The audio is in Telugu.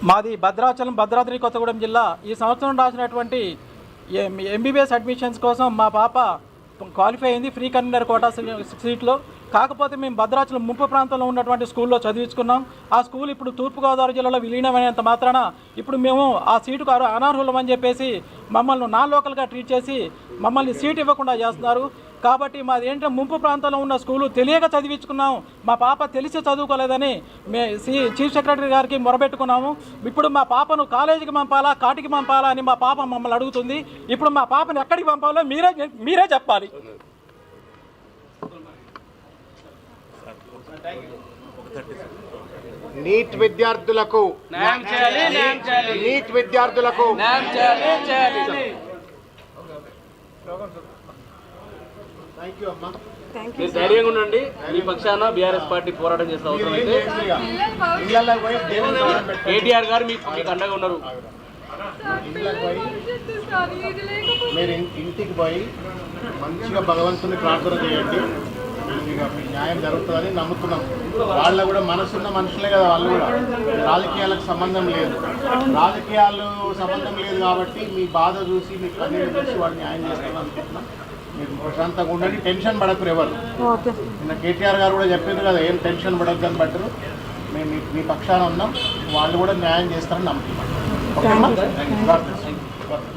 మాది భద్రాచలం, భద్రాద్రి కొత్తగూడెం జిల్లా. ఈ సంవత్సరం రాసినటువంటి ఎంబీబీఎస్ అడ్మిషన్స్ కోసం మా పాప క్వాలిఫై అయింది ఫ్రీ కన్వీనర్ కోటా సీట్లో. కాకపోతే మేము భద్రాచలం ముంపు ప్రాంతంలో ఉన్నటువంటి స్కూల్లో చదివించుకున్నాం. ఆ స్కూల్ ఇప్పుడు తూర్పుగోదావరి జిల్లాలో విలీనమైనంత మాత్రాన ఇప్పుడు మేము ఆ సీటుకు అనర్హులమని చెప్పేసి మమ్మల్ని నాన్ లోకల్గా ట్రీట్ చేసి మమ్మల్ని సీట్ ఇవ్వకుండా చేస్తున్నారు. కాబట్టి మాది ఏంటంటే ముంపు ప్రాంతంలో ఉన్న స్కూలు తెలియక చదివించుకున్నాం. మా పాప తెలిసి చదువుకోలేదని చీఫ్ సెక్రటరీ గారికి మొరబెట్టుకున్నాము. ఇప్పుడు మా పాపను కాలేజీకి పంపాలా, కాటికి పంపాలా అని మా పాప మమ్మల్ని అడుగుతుంది. ఇప్పుడు మా పాపను ఎక్కడికి పంపాలో మీరే చెప్పాలి. నీట్ విద్యార్థులకు మీరు ధైర్యంగా ఉండండి. మీ పక్షాన బీఆర్ఎస్ పార్టీ పోరాటం చేసే అవసరం అయితే కేటీఆర్ గారు మీకు అండగా ఉన్నారు. మీరు ఇంటికి పోయి మంచిగా భగవంతుని ప్రార్థన చేయండి. మీ న్యాయం జరుగుతుందని నమ్ముతున్నాం. వాళ్ళ కూడా మనసున్న మనుషులే కదా, వాళ్ళు కూడా రాజకీయాలకు సంబంధం లేదు కాబట్టి మీ బాధ చూసి మీ కన్నీరు చూసి వాళ్ళు న్యాయం చేస్తారని అనుకుంటున్నాం. మీరు ప్రశాంతంగా ఉండండి, టెన్షన్ పడకరు ఎవరు. నిన్న కేటీఆర్ గారు కూడా చెప్పింది కదా, ఏం టెన్షన్ పడద్దని బట్టరు. మేము మీ పక్షాన ఉన్నాం, వాళ్ళు కూడా న్యాయం చేస్తారని నమ్ముతున్నాం. ఓకేమ్మా.